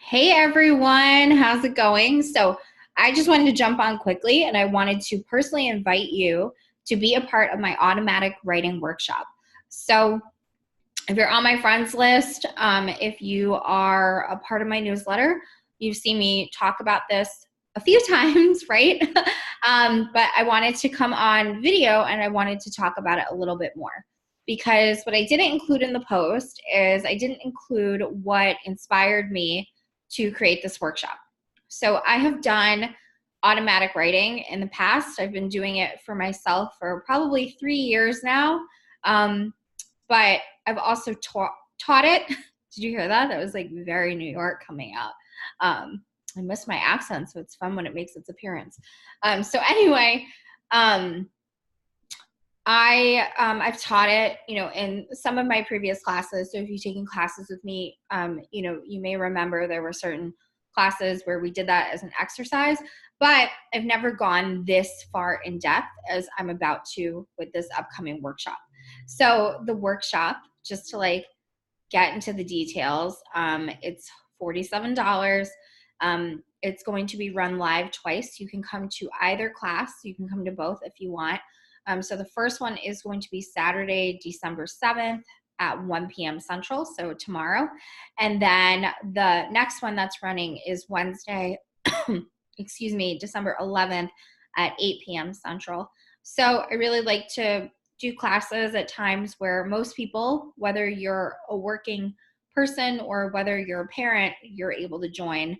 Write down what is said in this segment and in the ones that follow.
Hey everyone, how's it going? So, I just wanted to jump on quickly and I wanted to personally invite you to be a part of my automatic writing workshop. So, if you're on my friends list, if you are a part of my newsletter, you've seen me talk about this a few times, right? But I wanted to come on video and I wanted to talk about it a little bit more. Because what I didn't include in the post is I didn't include what inspired me to create this workshop. So I have done automatic writing in the past. I've been doing it for myself for probably 3 years now. But I've also taught it. Did you hear that? That was like very New York coming out. I miss my accent, so it's fun when it makes its appearance. So anyway, I've taught it, in some of my previous classes. So if you've taken classes with me, you may remember there were certain classes where we did that as an exercise, but I've never gone this far in depth as I'm about to with this upcoming workshop. So the workshop, just to get into the details, it's $47. It's going to be run live twice. You can come to either class. You can come to both if you want. So the first one is going to be Saturday, December 7th at 1 p.m. Central, so tomorrow. And then the next one that's running is Wednesday, December 11th at 8 p.m. Central. So I really like to do classes at times where most people, whether you're a working person or whether you're a parent, you're able to join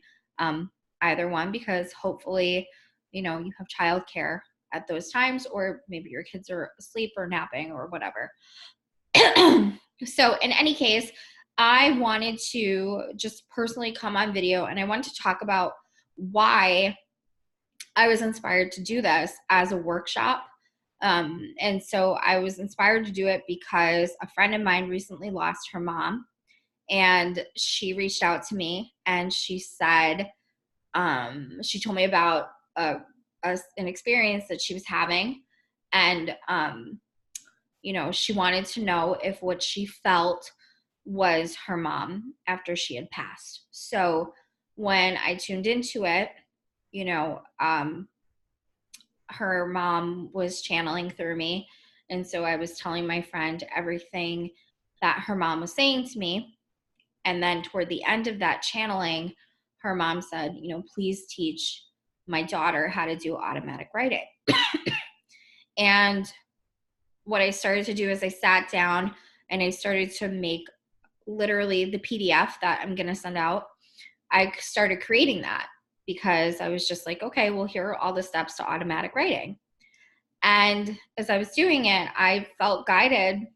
either one, because hopefully, you have childcare at those times, or maybe your kids are asleep or napping or whatever. So in any case, I wanted to just personally come on video and I wanted to talk about why I was inspired to do this as a workshop. And so I was inspired to do it because a friend of mine recently lost her mom, and she reached out to me and she said, she told me about an experience that she was having. And, she wanted to know if what she felt was her mom after she had passed. So when I tuned into it, you know, um, her mom was channeling through me. And so I was telling my friend everything that her mom was saying to me. And then toward the end of that channeling, her mom said, please teach my daughter how to do automatic writing. And what I started to do is I sat down and I started to make literally the PDF that I'm going to send out. I started creating that because I was just like, okay, well, here are all the steps to automatic writing. And as I was doing it, I felt guided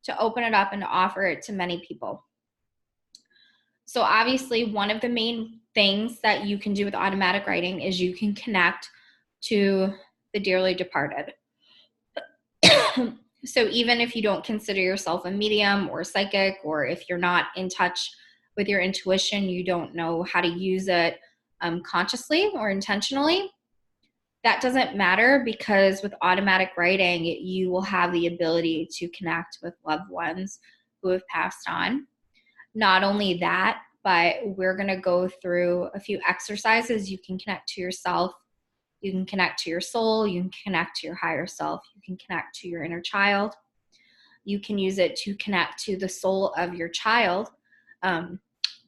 to open it up and to offer it to many people. So obviously, one of the main things that you can do with automatic writing is you can connect to the dearly departed. So even if you don't consider yourself a medium or psychic, or if you're not in touch with your intuition, you don't know how to use it consciously or intentionally, that doesn't matter, because with automatic writing, you will have the ability to connect with loved ones who have passed on. Not only that, but we're going to go through a few exercises. You can connect to yourself. You can connect to your soul. You can connect to your higher self. You can connect to your inner child. You can use it to connect to the soul of your child.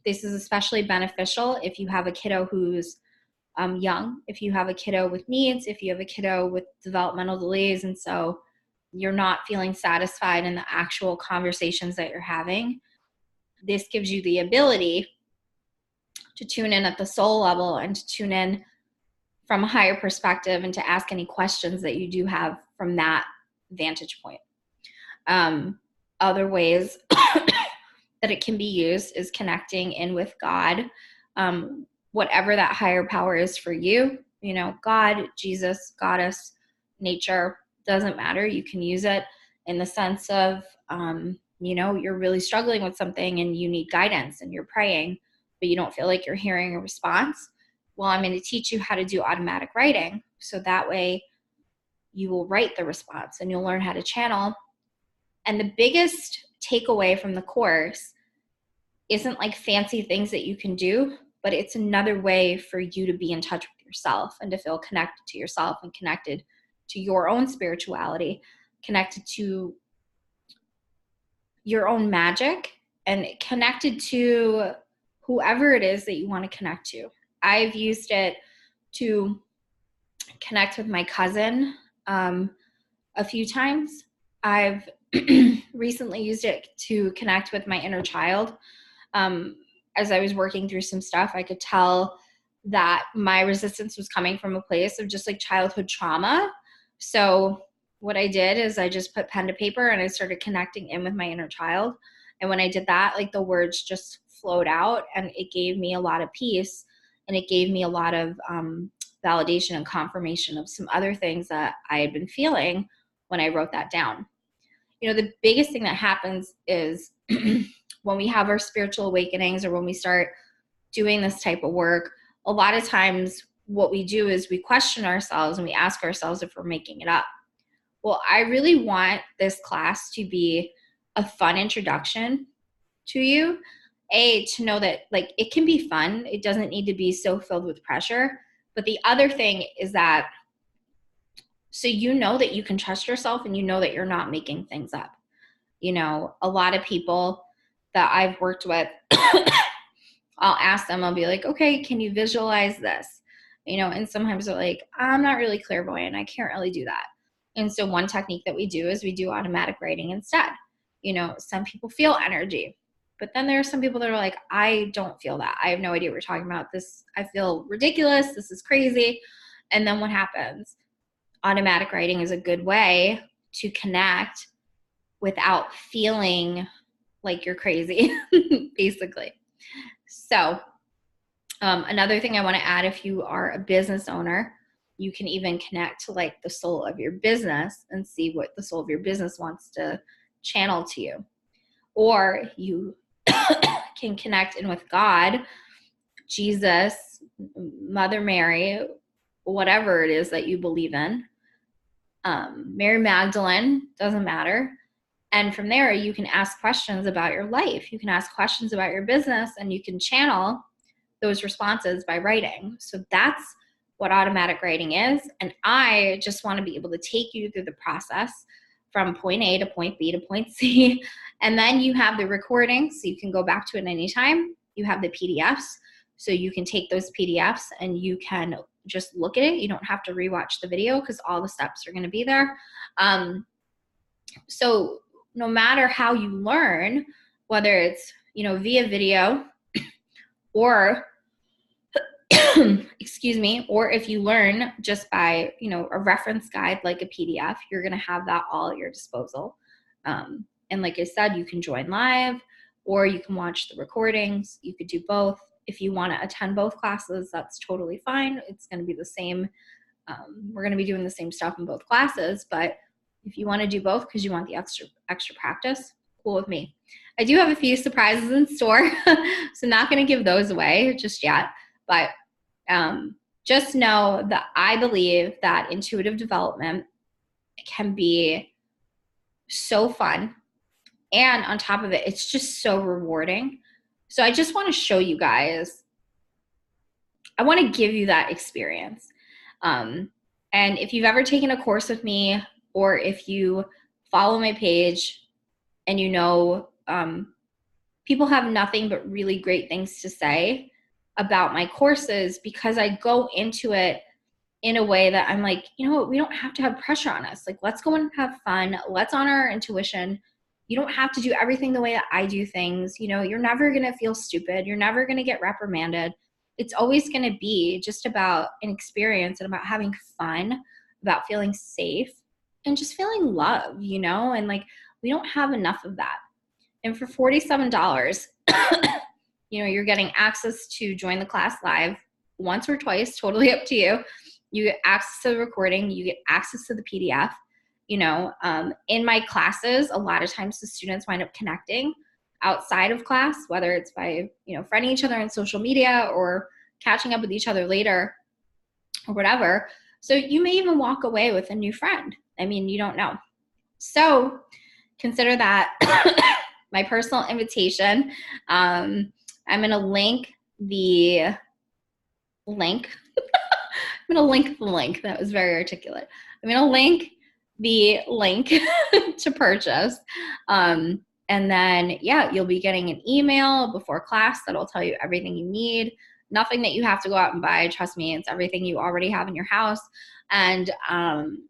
This is especially beneficial if you have a kiddo who's young, if you have a kiddo with needs, if you have a kiddo with developmental delays, and so you're not feeling satisfied in the actual conversations that you're having. This gives you the ability to tune in at the soul level and to tune in from a higher perspective and to ask any questions that you do have from that vantage point. Other ways that it can be used is connecting in with God, whatever that higher power is for you, God, Jesus, goddess, nature, doesn't matter. You can use it in the sense of, you're really struggling with something and you need guidance and you're praying, but you don't feel like you're hearing a response. Well, I'm going to teach you how to do automatic writing. So that way you will write the response and you'll learn how to channel. And the biggest takeaway from the course isn't like fancy things that you can do. but it's another way for you to be in touch with yourself and to feel connected to yourself and connected to your own spirituality, connected to your own magic, and connected to whoever it is that you want to connect to. I've used it to connect with my cousin a few times. I've recently used it to connect with my inner child. As I was working through some stuff, I could tell that my resistance was coming from a place of just like childhood trauma. So what I did is I just put pen to paper and I started connecting in with my inner child. And when I did that, like the words just flowed out, and it gave me a lot of peace, and it gave me a lot of validation and confirmation of some other things that I had been feeling when I wrote that down. You know, the biggest thing that happens is when we have our spiritual awakenings, or when we start doing this type of work, a lot of times what we do is we question ourselves and we ask ourselves if we're making it up. Well, I really want this class to be a fun introduction to you. To know that like it can be fun. It doesn't need to be so filled with pressure. But the other thing is that so you know that you can trust yourself, and you know that you're not making things up. You know, a lot of people that I've worked with, I'll ask them, I'll be like, okay, can you visualize this? You know, and sometimes they're like, I'm not really clairvoyant. I can't really do that. And so one technique that we do is we do automatic writing instead. You know, some people feel energy, but then there are some people that are like, I don't feel that. I have no idea what you're talking about. This, I feel ridiculous. This is crazy. And then what happens? Automatic writing is a good way to connect without feeling like you're crazy, basically. So another thing I want to add, if you are a business owner, you can even connect to like the soul of your business and see what the soul of your business wants to channel to you. Or you can connect in with God, Jesus, Mother Mary, whatever it is that you believe in. Mary Magdalene, doesn't matter. And from there, you can ask questions about your life. You can ask questions about your business, and you can channel those responses by writing. So that's what automatic writing is. And I just want to be able to take you through the process from point A to point B to point C. And then you have the recording, so you can go back to it anytime. You have the PDFs, so you can take those PDFs and you can just look at it. You don't have to rewatch the video because all the steps are going to be there. So no matter how you learn, whether it's, you know, via video or excuse me, or if you learn just by, you know, a reference guide like a PDF, you're going to have that all at your disposal. And like I said, you can join live or you can watch the recordings. You could do both. If you want to attend both classes, that's totally fine. It's going to be the same. We're going to be doing the same stuff in both classes, but if you want to do both because you want the extra practice, cool with me. I do have a few surprises in store, so not going to give those away just yet, but just know that I believe that intuitive development can be so fun. And on top of it, it's just so rewarding. So I just want to show you guys, I want to give you that experience. And if you've ever taken a course with me, or if you follow my page and you know, people have nothing but really great things to say about my courses, because I go into it in a way that I'm like, you know what, we don't have to have pressure on us. Like, let's go and have fun. Let's honor our intuition. You don't have to do everything the way that I do things. You know, you're never going to feel stupid. You're never going to get reprimanded. It's always going to be just about an experience and about having fun, about feeling safe and just feeling love, you know, and like, we don't have enough of that. And for $47, you know, you're getting access to join the class live once or twice, totally up to you. You get access to the recording, you get access to the PDF. You know, in my classes, a lot of times the students wind up connecting outside of class, whether it's by, you know, friending each other on social media or catching up with each other later or whatever. So you may even walk away with a new friend. I mean, you don't know. So consider that my personal invitation. I'm going to link the link. I'm going to link the link. That was very articulate. I'm going to link the link to purchase. And then, yeah, you'll be getting an email before class that'll tell you everything you need. Nothing that you have to go out and buy. Trust me, it's everything you already have in your house. And,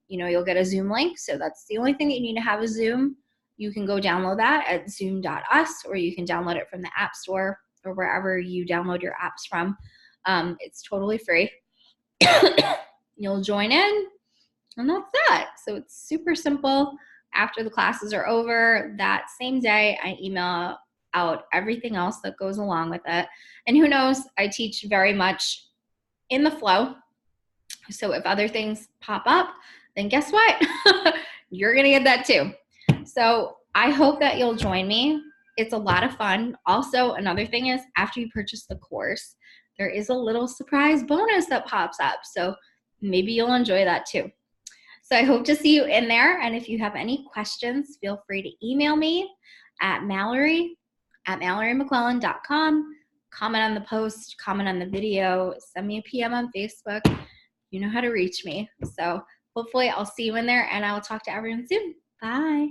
you'll get a Zoom link. So that's the only thing that you need to have is Zoom. You can go download that at zoom.us, or you can download it from the App Store or wherever you download your apps from. It's totally free. You'll join in, and that's that. So it's super simple. After the classes are over, that same day, I email out everything else that goes along with it. And who knows, I teach very much in the flow. So if other things pop up, then guess what? You're going to get that too. So I hope that you'll join me. It's a lot of fun. Also, another thing is, after you purchase the course, there is a little surprise bonus that pops up. So maybe you'll enjoy that too. So I hope to see you in there. And if you have any questions, feel free to email me at Mallory@MalloryMcClellan.com. Comment on the post, comment on the video, send me a PM on Facebook. You know how to reach me. So hopefully I'll see you in there, and I'll talk to everyone soon. Bye.